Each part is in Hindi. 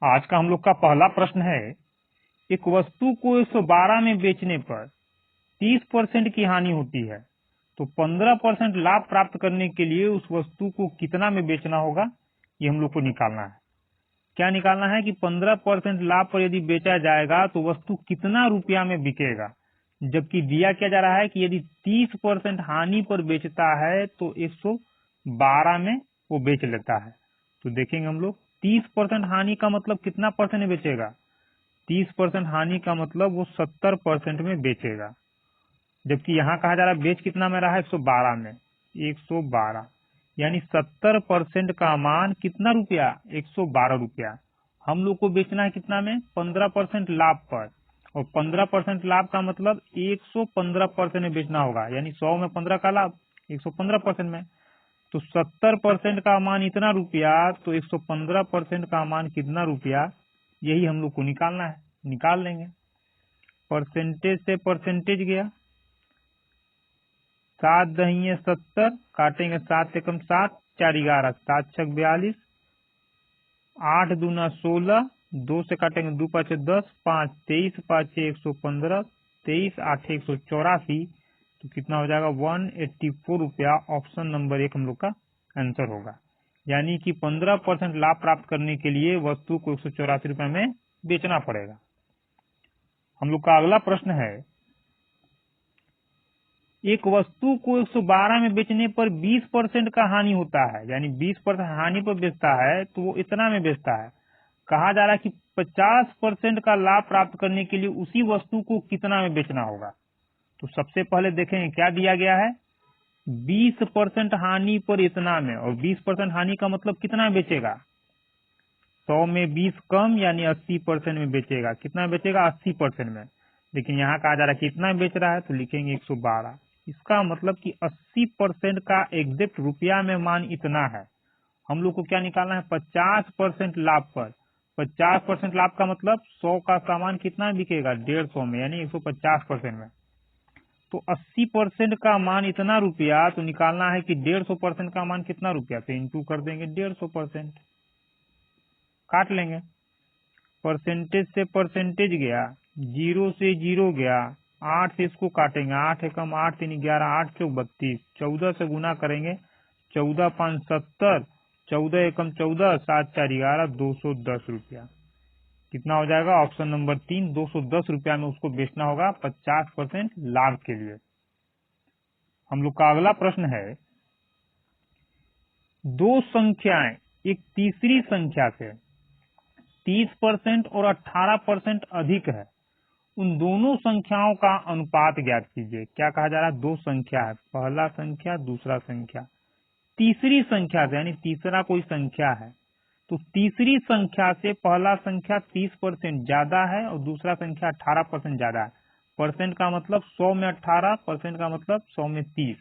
आज का हम लोग का पहला प्रश्न है, एक वस्तु को 112 में बेचने पर 30% की हानि होती है, तो 15% लाभ प्राप्त करने के लिए उस वस्तु को कितना में बेचना होगा, ये हम लोग को निकालना है। क्या निकालना है कि 15% लाभ पर यदि बेचा जाएगा तो वस्तु कितना रुपया में बिकेगा, जबकि दिया क्या जा रहा है कि यदि 30% हानि पर बेचता है तो 112 में वो बेच लेता है। तो देखेंगे हम लोग 30% हानि का मतलब कितना परसेंट में बेचेगा। 30% हानि का मतलब वो 70% में बेचेगा, जबकि यहाँ कहा जा रहा है बेच कितना में रहा है, 112 में। 112 यानी 70% का मान कितना रुपया, 112 रुपया। हम लोग को बेचना है कितना में, 15% लाभ पर, और 15% लाभ का मतलब 115% में बेचना होगा, यानी 100 में 15 का लाभ, 115% में। तो 70% का मान इतना रुपया, तो 115% का मान कितना रुपया, यही हम लोग को निकालना है। निकाल लेंगे। परसेंटेज से परसेंटेज गया, 7 दहिये 70, काटेंगे 7 एकम 7, 4 11, 7 छक 42, 8 दूना 16, 2 से काटेंगे 2 पाँच 10, 5 23, 5 115, 23 8 184, तो कितना हो जाएगा 184 रुपया। ऑप्शन नंबर 1 हम लोग का आंसर होगा। यानी कि 15% लाभ प्राप्त करने के लिए वस्तु को 184 रुपये में बेचना पड़ेगा। हम लोग का अगला प्रश्न है, एक वस्तु को 112 में बेचने पर 20% का हानि होता है, यानी 20% हानि पर बेचता है तो वो इतना में बेचता है। कहा जा रहा है कि 50% का लाभ प्राप्त करने के लिए उसी वस्तु को कितना में बेचना होगा। तो सबसे पहले देखेंगे क्या दिया गया है, 20% हानि पर इतना में, और 20% हानि का मतलब कितना में बेचेगा, 100 में 20 कम यानी 80% में बेचेगा। कितना में बेचेगा, 80% में। लेकिन यहाँ कहा जा रहा है कितना में बेच रहा है, तो लिखेंगे 112। इसका मतलब कि 80% का एग्जैक्ट रुपया में मान इतना है। हम लोग को क्या निकालना है, 50% लाभ पर। 50% लाभ का मतलब 100 का सामान कितना बिकेगा, 150 में, यानी 150% में। तो 80% का मान इतना रुपया, तो निकालना है कि 150% का मान कितना रुपया, तो इंटू कर देंगे 150%, काट लेंगे। परसेंटेज से परसेंटेज गया, 0 से 0 गया, 8 से इसको काटेंगे, 8 एकम 8 3 11, 8 चौक 32, 14 से गुना करेंगे, 14 5 70, 14 एकम 14, 7 4 11, 210 रुपया। कितना हो जाएगा, ऑप्शन नंबर 3, 210 रुपया में उसको बेचना होगा 50% लाभ के लिए। हम लोग का अगला प्रश्न है, दो संख्याएं एक तीसरी संख्या से 30% और 18% अधिक है, उन दोनों संख्याओं का अनुपात ज्ञात कीजिए। क्या कहा जा रहा है, दो संख्या है, पहला संख्या दूसरा संख्या, तीसरी संख्या से, यानी तीसरा कोई संख्या है, तो तीसरी संख्या से पहला संख्या 30% ज्यादा है और दूसरा संख्या 18% ज्यादा है। परसेंट का मतलब 100 में 18, परसेंट का मतलब 100 में 30।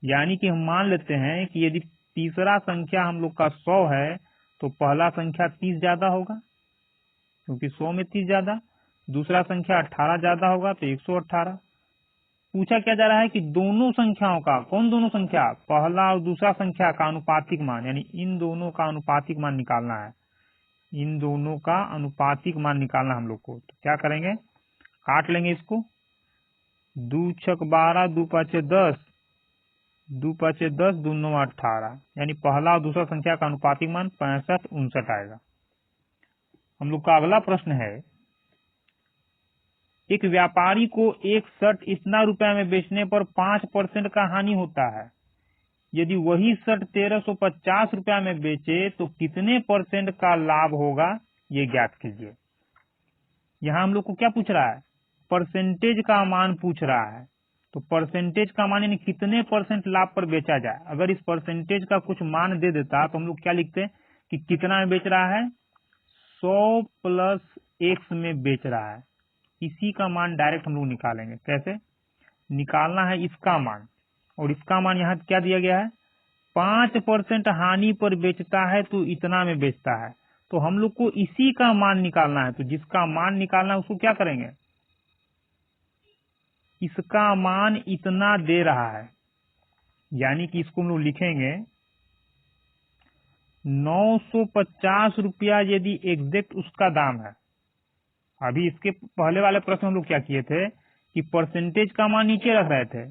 यानी कि हम मान लेते हैं कि यदि तीसरा संख्या हम लोग का 100 है तो पहला संख्या 30 ज्यादा होगा, क्योंकि 100 में 30 ज्यादा। दूसरा संख्या 18 ज्यादा होगा तो 118। पूछा क्या जा रहा है कि दोनों संख्याओं का, कौन दोनों संख्या, पहला और दूसरा संख्या का अनुपातिक मान, यानी इन दोनों का अनुपातिक मान निकालना है। इन दोनों का अनुपातिक मान निकालना हम लोग को। तो क्या करेंगे, काट लेंगे इसको, 2 छक 12, 2 पाँचे 10, 2 पाँचे 10, 2 9 18, यानी पहला और दूसरा संख्या का अनुपातिक मान 65 59 आएगा। हम लोग का अगला प्रश्न है, एक व्यापारी को एक शर्ट इतना रुपया में बेचने पर 5% का हानि होता है। यदि वही शर्ट 1350 रुपया में बेचे तो कितने परसेंट का लाभ होगा, ये ज्ञात कीजिए। यहाँ हम लोग को क्या पूछ रहा है, परसेंटेज का मान पूछ रहा है। तो परसेंटेज का मान यानी कितने परसेंट लाभ पर बेचा जाए। अगर इस परसेंटेज का कुछ मान दे देता तो हम लोग क्या लिखते हैं कि कितना में बेच रहा है, 100 प्लस x में बेच रहा है। इसी का मान डायरेक्ट हम लोग निकालेंगे। कैसे निकालना है, इसका मान, और इसका मान यहाँ क्या दिया गया है, 5% हानि पर बेचता है तो इतना में बेचता है। तो हम लोग को इसी का मान निकालना है। तो जिसका मान निकालना है उसको क्या करेंगे, इसका मान इतना दे रहा है, यानी कि इसको हम लोग लिखेंगे 950 रुपया यदि एग्जैक्ट उसका दाम है। अभी इसके पहले वाले प्रश्न हम लोग क्या किए थे कि परसेंटेज का मान नीचे रख रहे थे,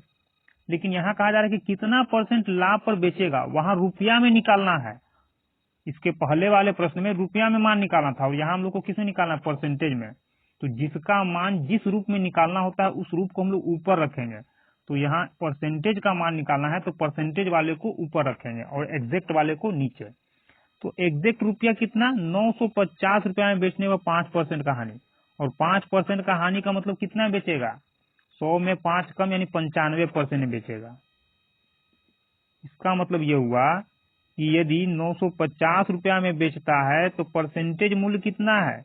लेकिन यहाँ कहा जा रहा है कि कितना परसेंट लाभ पर बेचेगा, वहां रुपया में निकालना है। इसके पहले वाले प्रश्न में रुपया में मान निकालना था और यहाँ हम लोग को किसमें निकालना है, परसेंटेज में। तो जिसका मान जिस रूप में निकालना होता है उस रूप को हम लोग ऊपर रखेंगे। तो यहाँ परसेंटेज का मान निकालना है तो परसेंटेज वाले को ऊपर रखेंगे और एग्जैक्ट वाले को नीचे। तो एग्जैक्ट रुपया कितना, 950 रुपया में बेचने पर 5% का हानि, और 5% का हानि का मतलब कितना बेचेगा, 100 में 5 कम यानी 95% में बेचेगा। इसका मतलब ये हुआ कि यदि 950 रुपया में बेचता है तो परसेंटेज मूल्य कितना है,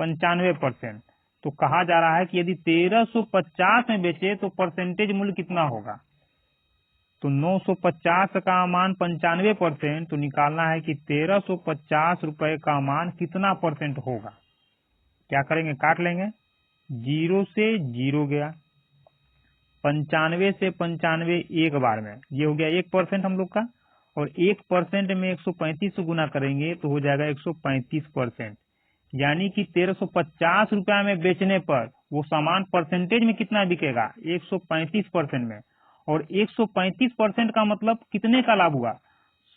95%। तो कहा जा रहा है कि यदि 1350 में बेचे तो परसेंटेज मूल्य कितना होगा। तो 950 का मान 95%, तो निकालना है कि 1350 रुपए का मान कितना परसेंट होगा। क्या करेंगे, काट लेंगे, 0 से 0 गया, 95 से 95 एक बार में, ये हो गया 1% हम लोग का, और 1% में 135 से गुना करेंगे तो हो जाएगा 135%। यानी कि 1350 रुपया में बेचने पर वो सामान परसेंटेज में कितना बिकेगा, 135% में। और 135% का मतलब कितने का लाभ हुआ,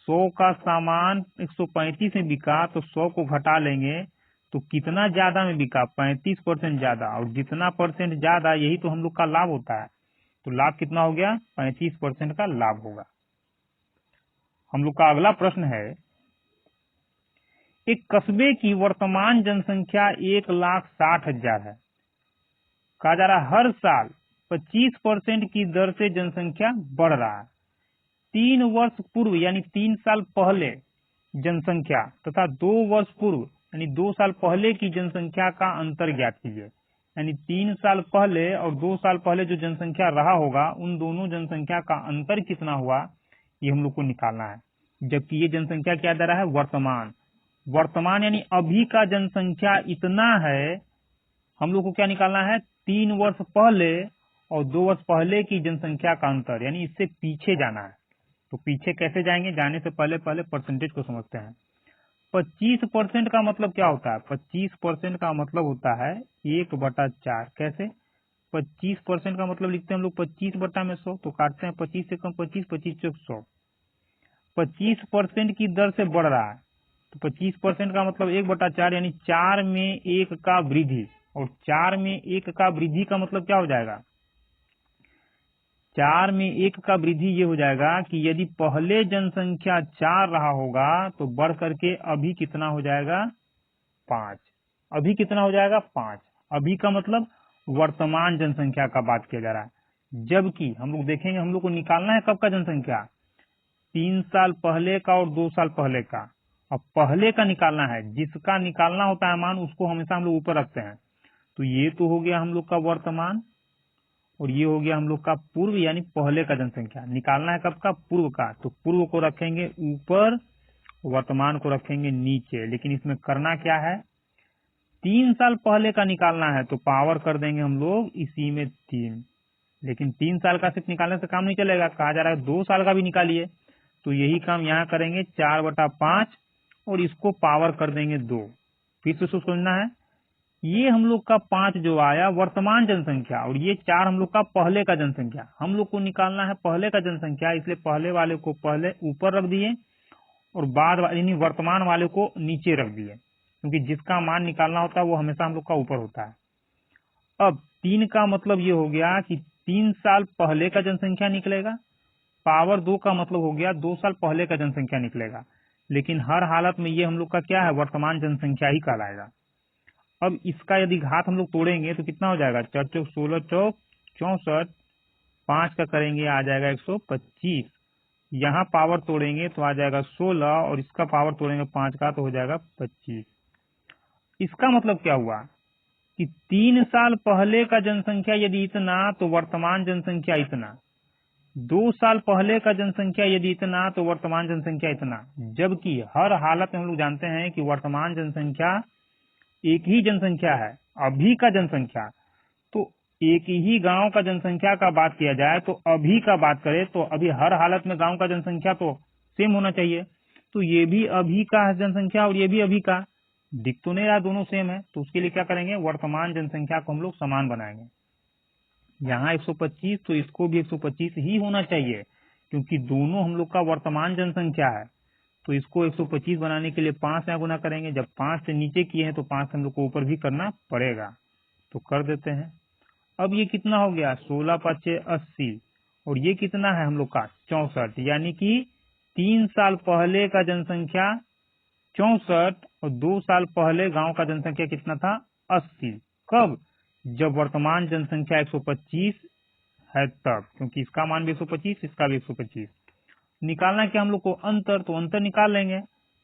100 का सामान 135 में बिका तो 100 को घटा लेंगे तो कितना ज्यादा में बिका, 35% ज्यादा, और जितना परसेंट ज्यादा यही तो हम लोग का लाभ होता है। तो लाभ कितना हो गया, 35% का लाभ होगा। हम लोग का अगला प्रश्न है, एक कस्बे की वर्तमान जनसंख्या 1,60,000 है। कहा जा रहा है हर साल 25% की दर से जनसंख्या बढ़ रहा है। 3 वर्ष पूर्व यानी 3 साल पहले जनसंख्या तथा 2 वर्ष पूर्व यानी 2 साल पहले की जनसंख्या का अंतर ज्ञात कीजिए। यानी 3 साल पहले और 2 साल पहले जो जनसंख्या रहा होगा उन दोनों जनसंख्या का अंतर कितना हुआ, ये हम लोग को निकालना है। जबकि ये जनसंख्या क्या दे रहा है, वर्तमान। वर्तमान यानी अभी का जनसंख्या इतना है, हम लोग को क्या निकालना है, 3 वर्ष पहले और 2 वर्ष पहले की जनसंख्या का अंतर, यानी इससे पीछे जाना है। तो पीछे कैसे जाएंगे, जाने से पहले पहले परसेंटेज को समझते हैं। 25% का मतलब क्या होता है, 25% का मतलब होता है 1/4। कैसे, 25% का मतलब लिखते हैं हम लोग 25/100, तो काटते हैं 25 से कम 25, 25 से 100। 25% की दर से बढ़ रहा है तो 25% का मतलब 1/4 यानी 4 में 1 का वृद्धि, और 4 में 1 का वृद्धि का मतलब क्या हो जाएगा, 4 में 1 का वृद्धि ये हो जाएगा कि यदि पहले जनसंख्या 4 रहा होगा तो बढ़ करके अभी कितना हो जाएगा, 5। अभी कितना हो जाएगा, 5। अभी का मतलब वर्तमान जनसंख्या का बात किया जा रहा है। जबकि हम लोग देखेंगे, हम लोग को निकालना है कब का जनसंख्या, 3 साल पहले का और 2 साल पहले का। अब पहले का निकालना है, जिसका निकालना होता है मान उसको हमेशा हम लोग ऊपर रखते हैं। तो ये तो हो गया हम लोग का वर्तमान, और ये हो गया हम लोग का पूर्व यानी पहले का जनसंख्या। निकालना है कब का, पूर्व का, तो पूर्व को रखेंगे ऊपर, वर्तमान को रखेंगे नीचे। लेकिन इसमें करना क्या है, 3 साल पहले का निकालना है तो पावर कर देंगे हम लोग इसी में 3। लेकिन 3 साल का सिर्फ निकालने से काम नहीं चलेगा, कहा जा रहा है 2 साल का भी निकालिए। तो यही काम यहाँ करेंगे, 4/5 और इसको पावर कर देंगे 2। फिर से सोचना है, ये हम लोग का 5 जो आया वर्तमान जनसंख्या, और ये 4 हम लोग का पहले का जनसंख्या। हम लोग को निकालना है पहले का जनसंख्या, इसलिए पहले वाले को पहले ऊपर रख दिए और बाद यानी वर्तमान वाले को नीचे रख दिए, क्योंकि जिसका मान निकालना होता है वो हमेशा हम लोग का ऊपर होता है। अब 3 का मतलब ये हो गया कि 3 साल पहले का जनसंख्या निकलेगा, पावर 2 का मतलब हो गया 2 साल पहले का जनसंख्या निकलेगा। लेकिन हर हालत में ये हम लोग का क्या है, वर्तमान जनसंख्या ही कहलाएगा। अब इसका यदि घात हम लोग तोड़ेंगे तो कितना हो जाएगा, 4 चौक 16 चौक 64, 5 का करेंगे आ जाएगा 125। यहाँ पावर तोड़ेंगे तो आ जाएगा 16, और इसका पावर तोड़ेंगे 5 का तो हो जाएगा 25। इसका मतलब क्या हुआ कि 3 साल पहले का जनसंख्या यदि इतना तो वर्तमान जनसंख्या इतना, 2 साल पहले का जनसंख्या यदि इतना तो वर्तमान जनसंख्या इतना। जबकि हर हालत में हम लोग जानते हैं कि वर्तमान जनसंख्या एक ही जनसंख्या है, अभी का जनसंख्या। तो एक ही गांव का जनसंख्या का बात किया जाए तो अभी का बात करें तो अभी हर हालत में गांव का जनसंख्या तो सेम होना चाहिए। तो ये भी अभी का है जनसंख्या और ये भी अभी का, दिख तो नहीं रहा दोनों सेम है। तो उसके लिए क्या करेंगे, वर्तमान जनसंख्या को हम लोग समान बनाएंगे। यहाँ 125 तो इसको भी 125 ही होना चाहिए, क्योंकि दोनों हम लोग का वर्तमान जनसंख्या है। तो इसको 125 बनाने के लिए 5 से गुना करेंगे। जब 5 से नीचे किए हैं तो 5 से हम लोग को ऊपर भी करना पड़ेगा, तो कर देते हैं। अब ये कितना हो गया, 16 5 80, और ये कितना है हम लोग का 64, यानी कि 3 साल पहले का जनसंख्या 64 और 2 साल पहले गांव का जनसंख्या कितना था 80। कब, जब वर्तमान जनसंख्या 125 है तब, क्योंकि इसका मान भी 125 इसका भी 125। निकालना क्या हम लोग को अंतर, तो अंतर निकाल लेंगे।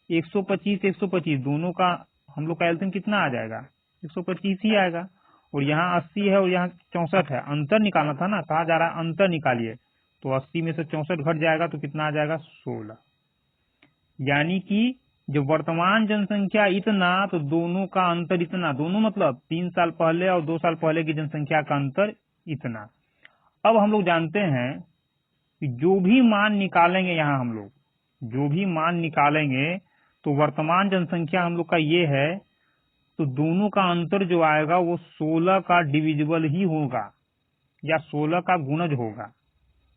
125 125 दोनों का हम लोग का एलसीएम कितना आ जाएगा, 125 ही आएगा। और यहाँ 80 है और यहाँ 64 है, अंतर निकालना था ना, कहा जा रहा है अंतर निकालिए। तो 80 में से 64 घट जाएगा तो कितना आ जाएगा 16। यानी कि जब वर्तमान जनसंख्या इतना तो दोनों का अंतर इतना, दोनों मतलब 3 साल पहले और 2 साल पहले की जनसंख्या का अंतर इतना। अब हम लोग जानते हैं कि जो भी मान निकालेंगे, यहाँ हम लोग जो भी मान निकालेंगे तो वर्तमान जनसंख्या हम लोग का ये है, तो दोनों का अंतर जो आएगा वो 16 का डिविजिबल ही होगा या 16 का गुणज होगा,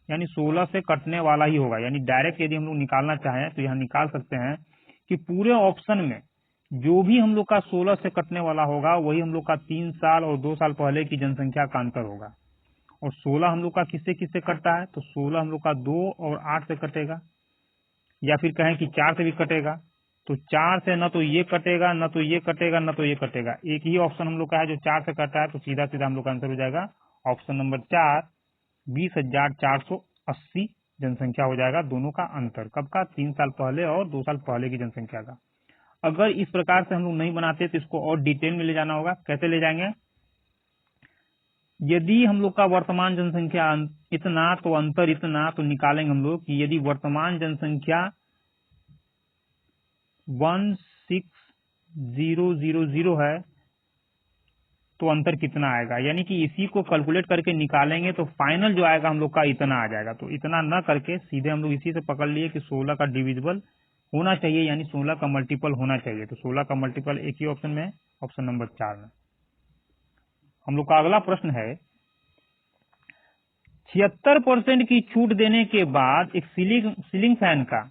यानी 16 से कटने वाला ही होगा। यानी डायरेक्ट यदि हम लोग निकालना चाहें तो यहाँ निकाल सकते हैं कि पूरे ऑप्शन में जो भी हम लोग का 16 से कटने वाला होगा वही हम लोग का 3 साल और 2 साल पहले की जनसंख्या का अंतर होगा। और 16 हम लोग का किससे किससे कटता है, तो 16 हम लोग का 2 और 8 से कटेगा, या फिर कहें कि 4 से भी कटेगा। तो 4 से न तो ये कटेगा, न तो ये कटेगा, न तो ये कटेगा। एक ही ऑप्शन हम लोग का है जो 4 से कटा है, तो सीधा सीधा हम लोग का आंसर हो जाएगा ऑप्शन नंबर 4, 20,480 जनसंख्या हो जाएगा दोनों का अंतर। कब का, 3 साल पहले और 2 साल पहले की जनसंख्या का। अगर इस प्रकार से हम लोग नहीं बनाते तो इसको और डिटेल में ले जाना होगा। कैसे ले जाएंगे, यदि हम लोग का वर्तमान जनसंख्या इतना तो अंतर इतना, तो निकालेंगे हम लोग कि यदि वर्तमान जनसंख्या 16000 है तो अंतर कितना आएगा, यानी कि इसी को कैलकुलेट करके निकालेंगे तो फाइनल जो आएगा हम लोग का इतना आ जाएगा। तो इतना न करके सीधे हम लोग इसी से पकड़ लिए कि 16 का डिविजिबल होना चाहिए, यानी 16 का मल्टीपल होना चाहिए। तो 16 का मल्टीपल एक ही ऑप्शन में, ऑप्शन नंबर 4 में। हम लोग का अगला प्रश्न है, 76% की छूट देने के बाद एक सीलिंग फैन का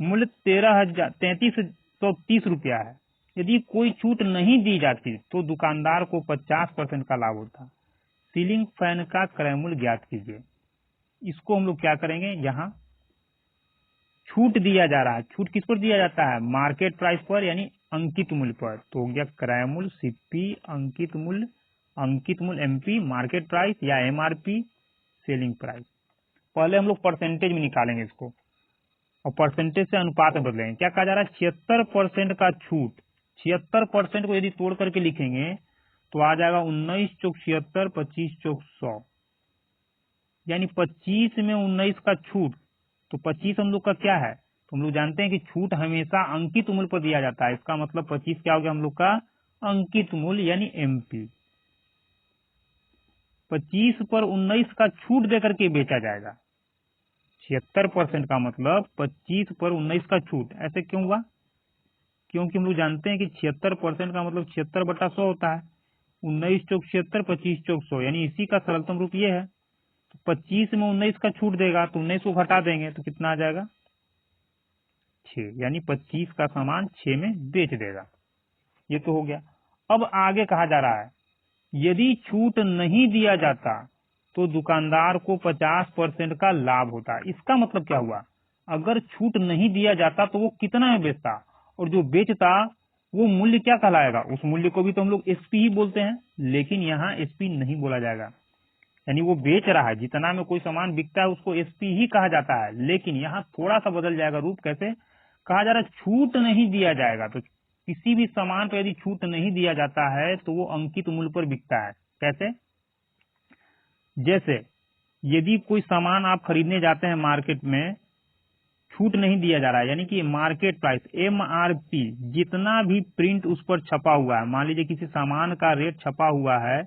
मूल्य 3330 रुपया है। यदि कोई छूट नहीं दी जाती तो दुकानदार को 50% का लाभ होता। सीलिंग फैन का क्रय मूल्य ज्ञात कीजिए। इसको हम लोग क्या करेंगे, यहाँ छूट दिया जा रहा है, छूट किस पर दिया जाता है, मार्केट प्राइस पर यानी अंकित मूल्य पर। तो हो गया क्रय मूल्य सीपी, अंकित मूल्य एमपी, मार्केट प्राइस या एमआरपी, सेलिंग प्राइस। पहले हम लोग परसेंटेज में निकालेंगे इसको और परसेंटेज से अनुपात में बदलेंगे। क्या कहा जा रहा है, 76% का छूट, 76% को यदि तोड़ करके लिखेंगे तो आ जाएगा 19 चौक 76, 25 चौक 100, यानी 25 में 19 का छूट। तो 25 हम लोग का क्या है, तो हम लोग जानते हैं कि छूट हमेशा अंकित मूल्य पर दिया जाता है। इसका मतलब 25 क्या हो गया हम लोग का अंकित मूल्य यानी एमपी। 25 पर 19 का छूट देकर के बेचा जाएगा। 76% का मतलब 25 पर 19 का छूट। ऐसे क्यों हुआ, क्योंकि हम लोग जानते हैं कि 76% का मतलब 76/100 होता है। 19 चौक 76, 25 चौक 100, यानी इसी का सरलतम रूप ये है। तो 25 में 19 का छूट देगा तो 19 को घटा देंगे तो कितना आ जाएगा 6, यानी 25 का सामान 6 में बेच देगा। ये तो हो गया। अब आगे कहा जा रहा है, यदि छूट नहीं दिया जाता तो दुकानदार को 50% का लाभ होता। इसका मतलब क्या हुआ, अगर छूट नहीं दिया जाता तो वो कितना में बेचता, और जो बेचता वो मूल्य क्या कहलाएगा, उस मूल्य को भी तो हम लोग एसपी ही बोलते हैं, लेकिन यहाँ एसपी नहीं बोला जाएगा। यानी वो बेच रहा है, जितना में कोई सामान बिकता है उसको एसपी ही कहा जाता है, लेकिन यहाँ थोड़ा सा बदल जाएगा रूप। कैसे, कहा जा रहा है छूट नहीं दिया जाएगा। तो किसी भी सामान पर यदि छूट नहीं दिया जाता है तो वो अंकित मूल्य पर बिकता है। कैसे, जैसे यदि कोई सामान आप खरीदने जाते हैं मार्केट में, छूट नहीं दिया जा रहा है, यानी कि मार्केट प्राइस एमआरपी, जितना भी प्रिंट उस पर छपा हुआ है, मान लीजिए किसी सामान का रेट छपा हुआ है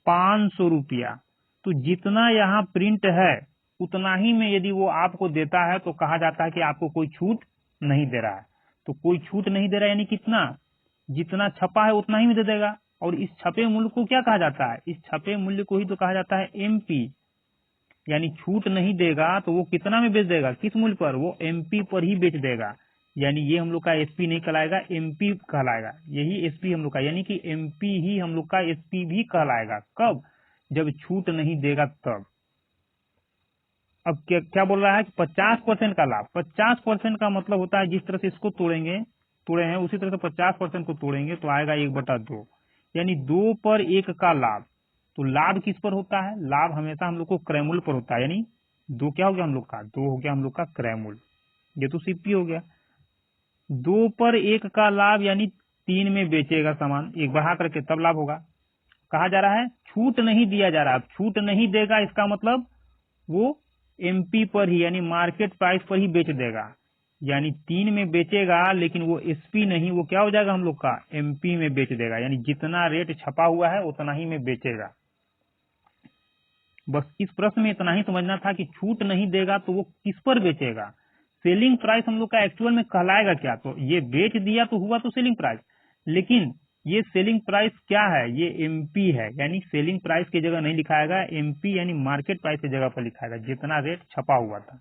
500 रुपया, तो जितना यहाँ प्रिंट है उतना ही में यदि वो आपको देता है तो कहा जाता है कि आपको कोई छूट नहीं दे रहा है। तो कोई छूट नहीं दे रहा है, यानी कितना, जितना छपा है उतना ही में दे देगा। और इस छपे मूल्य को क्या कहा जाता है, इस छपे मूल्य को ही तो कहा जाता है एमपी। यानी छूट नहीं देगा तो वो कितना में बेच देगा, किस मूल्य पर, वो एमपी पर ही बेच देगा। यानी ये हम लोग का एसपी नहीं कहलाएगा, एमपी कहलाएगा। यही एसपी हम लोग का, यानी कि एमपी ही हम लोग का एसपी भी कहलाएगा। कब, जब छूट नहीं देगा तब। अब क्या क्या बोल रहा है कि 50% का लाभ। 50% का मतलब होता है, जिस तरह से इसको तोड़े हैं उसी तरह से 50% को तोड़ेंगे तो आएगा 1/2, यानी 2 पर 1 का लाभ। तो लाभ किस पर होता है, लाभ हमेशा हम लोग को क्रय मूल्य पर होता है। यानी 2 क्या हो गया हम लोग का, 2 हो गया हम लोग का क्रय मूल्य, ये तो सीपी हो गया। 2 पर 1 का लाभ यानी 3 में बेचेगा सामान, एक बढ़ा करके तब लाभ होगा। कहा जा रहा है छूट नहीं दिया जा रहा। छूट नहीं देगा इसका मतलब वो एमपी पर ही, यानी मार्केट प्राइस पर ही बेच देगा। यानी 3 में बेचेगा, लेकिन वो एसपी नहीं, वो क्या हो जाएगा हम लोग का, एमपी में बेच देगा। यानी जितना रेट छपा हुआ है उतना ही में बेचेगा। बस इस प्रश्न में इतना ही समझना था कि छूट नहीं देगा तो वो किस पर बेचेगा। सेलिंग प्राइस हम लोग का एक्चुअल में कहलाएगा क्या, तो ये बेच दिया तो हुआ तो सेलिंग प्राइस, लेकिन ये सेलिंग प्राइस क्या है, ये एमपी है। यानी सेलिंग प्राइस की जगह नहीं लिखाएगा, एमपी यानी मार्केट प्राइस की जगह पर लिखाएगा, जितना रेट छपा हुआ था।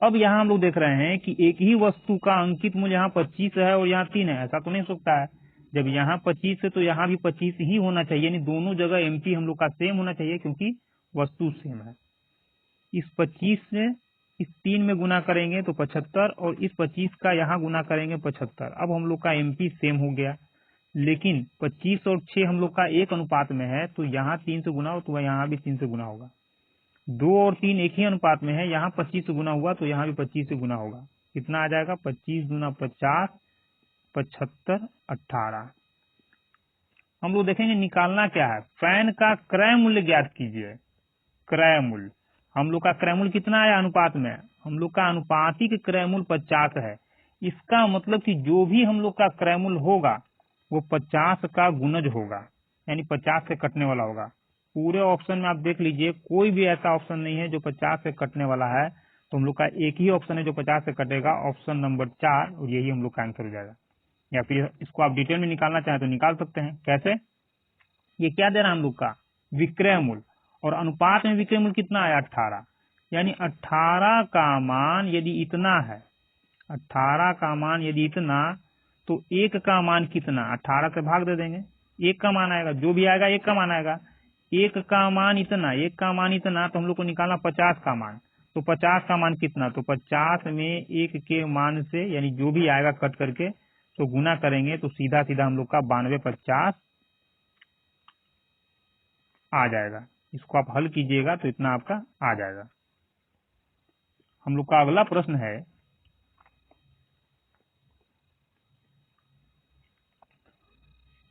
अब यहाँ हम लोग देख रहे हैं कि एक ही वस्तु का अंकित मूल्य यहाँ 25 है और यहाँ 3 है, ऐसा तो नहीं हो सकता है। जब यहाँ 25 है तो यहाँ भी 25 ही होना चाहिए, यानी दोनों जगह एमपी हम लोग का सेम होना चाहिए, क्योंकि वस्तु सेम है। इस 25 से इस 3 में गुना करेंगे तो 75, और इस 25 का यहाँ गुना करेंगे 75। अब हम लोग का एमपी सेम हो गया, लेकिन 25 और 6 हम लोग का 1 अनुपात में है, तो यहाँ 3 से गुना हो तो यहाँ भी 3 से गुना होगा। 2 और 3 एक ही अनुपात में है, यहाँ 25 से गुना हुआ तो यहाँ भी 25 से गुना होगा। कितना आ जाएगा, 25 दूना 50, 75, 18। हम लोग देखेंगे निकालना क्या है, फैन का क्रय मूल्य ज्ञात कीजिए। क्रय मूल्य, हम लोग का क्रय मूल्य कितना आया अनुपात में, हम लोग का अनुपातिक क्रय मूल्य 50 है। इसका मतलब कि जो भी हम लोग का क्रय मूल्य होगा वो 50 का गुणज होगा, यानी 50 से कटने वाला होगा। पूरे ऑप्शन में आप देख लीजिए, कोई भी ऐसा ऑप्शन नहीं है जो 50 से कटने वाला है। तो हम लोग का एक ही ऑप्शन है जो 50 से कटेगा, ऑप्शन नंबर 4, और यही हम लोग का आंसर हो जाएगा। या फिर इसको आप डिटेल में निकालना चाहें तो निकाल सकते हैं। कैसे, ये क्या दे रहा है हम लोग का, विक्रय मूल्य, और अनुपात में विक्रय मूल्य कितना है, 18। यानी 18 का मान यदि इतना है, 18 का मान यदि इतना, तो 1 का मान कितना, 18 से भाग दे देंगे, 1 का मान आएगा, जो भी आएगा 1 का मान आएगा। 1 का मान इतना, 1 का मान इतना, तो हम लोग को निकालना 50 का मान। तो 50 का मान कितना, तो 50 में 1 के मान से, यानी जो भी आएगा कट करके तो गुना करेंगे, तो सीधा सीधा हम लोग का 9250 आ जाएगा। इसको आप हल कीजिएगा तो इतना आपका आ जाएगा। हम लोग का अगला प्रश्न है,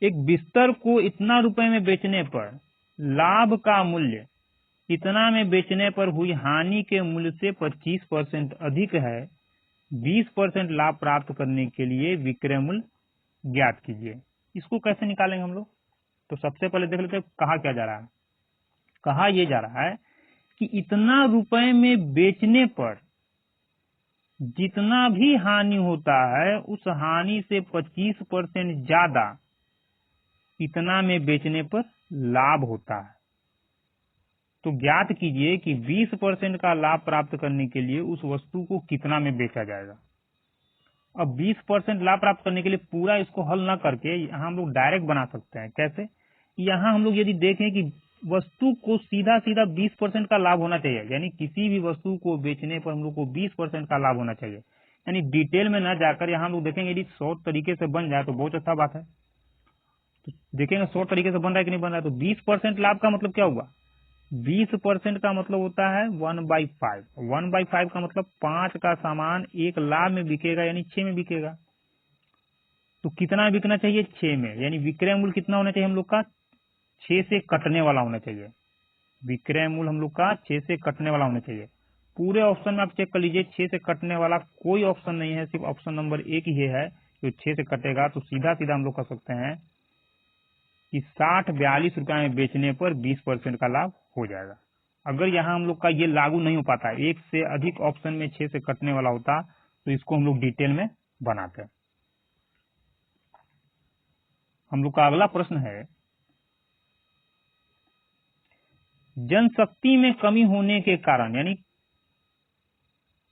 एक बिस्तर को इतना रुपए में बेचने पर लाभ का मूल्य इतना में बेचने पर हुई हानि के मूल्य से 25% अधिक है। 20% लाभ प्राप्त करने के लिए विक्रय मूल्य ज्ञात कीजिए। इसको कैसे निकालेंगे हम लोग, तो सबसे पहले देख लेते हैं कहा क्या जा रहा है। कहा यह जा रहा है कि इतना रुपए में बेचने पर जितना भी हानि होता है उस हानि से 25% ज्यादा इतना में बेचने पर लाभ होता है। तो ज्ञात कीजिए कि 20% का लाभ प्राप्त करने के लिए उस वस्तु को कितना में बेचा जाएगा। अब 20% लाभ प्राप्त करने के लिए पूरा इसको हल न करके यहाँ हम लोग डायरेक्ट बना सकते हैं। कैसे, यहाँ हम लोग यदि देखें कि वस्तु को सीधा सीधा 20% का लाभ होना चाहिए, यानी किसी भी वस्तु को बेचने पर हम लोग को 20% का लाभ होना चाहिए। यानी डिटेल में न जाकर यहाँ हम लोग देखेंगे यदि शॉर्ट तरीके से बन जाए तो बहुत अच्छा बात है। तो देखेंगे शॉर्ट तरीके से बन रहा है कि नहीं बन रहा है। तो 20% लाभ का मतलब क्या हुआ, 20% का मतलब होता है 1/5। 1/5 का मतलब 5 का सामान 1 लाभ में बिकेगा, यानी 6 में बिकेगा। तो कितना बिकना चाहिए, 6 में, यानी विक्रय मूल्य कितना होना चाहिए हम लोग का, 6 से कटने वाला होना चाहिए। विक्रय मूल्य हम लोग का 6 से कटने वाला होना चाहिए। पूरे ऑप्शन में आप चेक कर लीजिए, 6 से कटने वाला कोई ऑप्शन नहीं है, सिर्फ ऑप्शन नंबर 1 ही है जो 6 से कटेगा। तो सीधा सीधा हम लोग कर सकते हैं कि 60-42 रुपया में बेचने पर 20% का लाभ हो जाएगा। अगर यहाँ हम लोग का ये लागू नहीं हो पाता, एक से अधिक ऑप्शन में 6 से कटने वाला होता, तो इसको हम लोग डिटेल में बनाते हैं। हम लोग का अगला प्रश्न है, जनशक्ति में कमी होने के कारण, यानी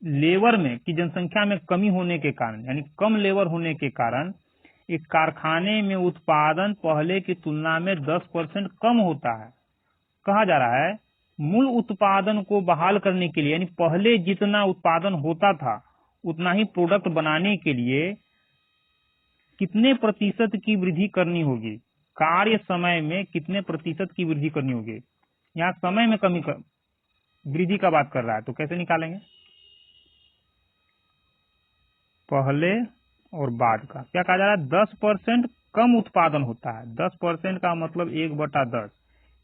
लेबर में की जनसंख्या में कमी होने के कारण, यानी कम लेबर होने के कारण एक कारखाने में उत्पादन पहले की तुलना में 10% कम होता है। कहा जा रहा है मूल उत्पादन को बहाल करने के लिए, यानी पहले जितना उत्पादन होता था उतना ही प्रोडक्ट बनाने के लिए कितने प्रतिशत की वृद्धि करनी होगी, कार्य समय में कितने प्रतिशत की वृद्धि करनी होगी। यहाँ समय में कमी वृद्धि का बात कर रहा है, तो कैसे निकालेंगे, पहले और बाद का। क्या कहा जा रहा है, 10% कम उत्पादन होता है। 10% का मतलब 1/10,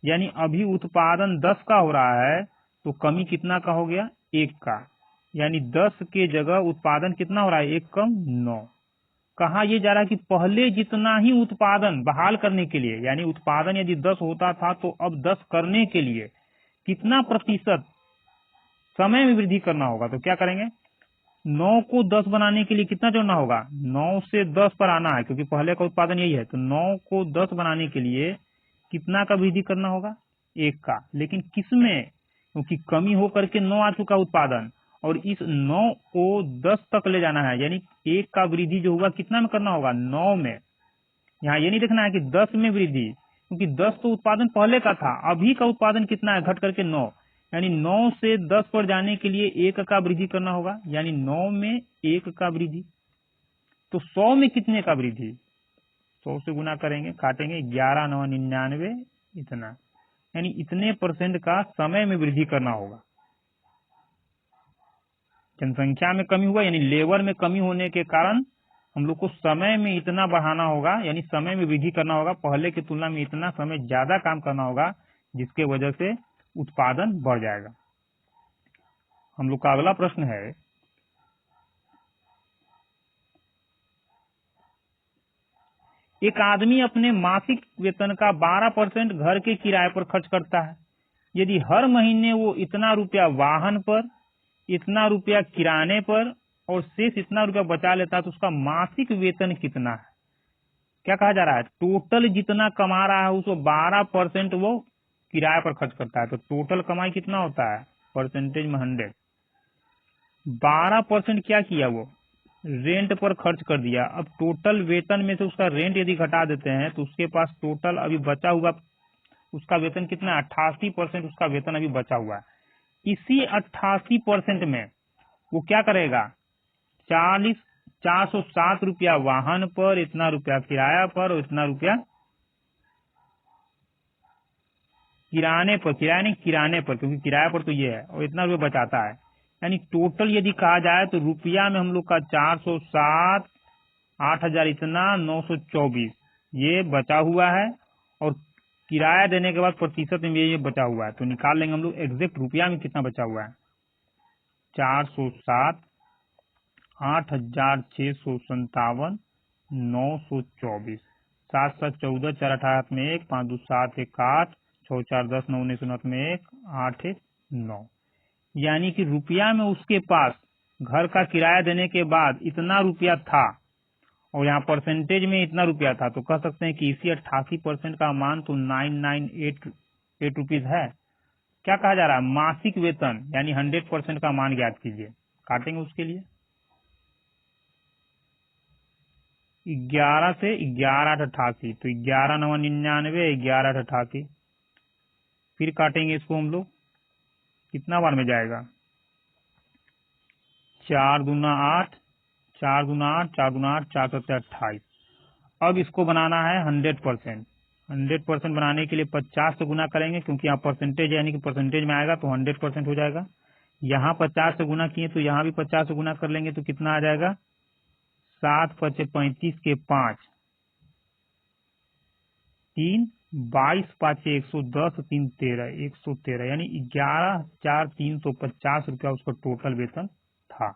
यानी अभी उत्पादन 10 का हो रहा है तो कमी कितना का हो गया, 1 का, यानी 10 के जगह उत्पादन कितना हो रहा है, 1 कम 9। कहा यह जा रहा है कि पहले जितना ही उत्पादन बहाल करने के लिए, यानी उत्पादन यदि 10 होता था तो अब 10 करने के लिए कितना प्रतिशत समय में वृद्धि करना होगा। तो क्या करेंगे, 9 को 10 बनाने के लिए कितना जोड़ना होगा, 9 से 10 पर आना है, क्योंकि पहले का उत्पादन यही है। तो 9 को 10 बनाने के लिए कितना का वृद्धि करना होगा, 1 का। लेकिन किसमें, क्योंकि कमी होकर के 9 आ चुका उत्पादन, और इस 9 को 10 तक ले जाना है, यानी 1 का वृद्धि जो होगा कितना में करना होगा, 9 में। यहाँ ये नहीं देखना है कि 10 में वृद्धि, क्योंकि 10 तो उत्पादन पहले का था, अभी का उत्पादन कितना है, घट करके 9, यानी 9 से 10 पर जाने के लिए 1 का वृद्धि करना होगा, यानी 9 में 1 का वृद्धि। तो 100 में कितने का वृद्धि, 100 से गुना करेंगे, काटेंगे, 11 9 99, इतना, यानी इतने % का समय में वृद्धि करना होगा। जनसंख्या में कमी हुआ, यानी लेबर में कमी होने के कारण हम लोग को समय में इतना बढ़ाना होगा, यानी समय में वृद्धि करना होगा, पहले की तुलना में इतना समय ज्यादा काम करना होगा, जिसके वजह से उत्पादन बढ़ जाएगा। हम लोग का अगला प्रश्न है, एक आदमी अपने मासिक वेतन का 12% घर के किराए पर खर्च करता है। यदि हर महीने वो इतना रुपया वाहन पर, इतना रुपया किराने पर और शेष इतना रुपया बचा लेता है, तो उसका मासिक वेतन कितना है। क्या कहा जा रहा है, टोटल जितना कमा रहा है उसको 12% वो किराए पर खर्च करता है। तो टोटल कमाई कितना होता है, परसेंटेज में 100, 12% क्या किया, वो रेंट पर खर्च कर दिया। अब टोटल वेतन में से उसका रेंट यदि घटा देते हैं तो उसके पास टोटल अभी बचा हुआ उसका वेतन कितना है, 88% उसका वेतन अभी बचा हुआ है। इसी 88% में वो क्या करेगा, 407 रुपया वाहन पर, इतना रुपया किराया पर और इतना रुपया किराने पर, किराने पर, क्योंकि किराया पर तो ये है, और इतना रुपया बचाता है। यानी टोटल यदि कहा जाए तो रुपया में हम लोग का 407, 8000 इतना, 924 ये बचा हुआ है, और किराया देने के बाद प्रतिशत में ये बचा हुआ है। तो निकाल लेंगे हम लोग एग्जैक्ट रुपया में कितना बचा हुआ है, 407, 8657, 924, 7 7 14, 4 8 हाथ में 1, 5 2 7 1 8, 6 4 10 9 19 9 में 1, 8 1 9, यानी कि रुपया में उसके पास घर का किराया देने के बाद इतना रुपया था, और यहाँ परसेंटेज में इतना रुपया था। तो कह सकते हैं कि इसी 88% का मान तो 9988 रुपीज है। क्या कहा जा रहा है, मासिक वेतन, यानी 100% का मान ज्ञात कीजिए। काटेंगे उसके लिए 11 से 11 8 88, तो 11 9 99, 11 8 88, फिर काटेंगे इसको हम लोग, कितना बार में जाएगा, 4 दूना 8, 4 दूना 8, 4 दूना 8, 4 7 28। अब इसको बनाना है 100%। 100% बनाने के लिए 50 से गुना करेंगे, क्योंकि यहाँ परसेंटेज यानी कि परसेंटेज में आएगा तो 100% हो जाएगा। यहाँ 50 से गुना किए तो यहाँ भी 50 से गुना कर लेंगे, तो कितना आ जाएगा, 7 5 35 के 5, 3 22 5 110, 3 13, 113, यानी 11,350 रुपया उसका टोटल वेतन था।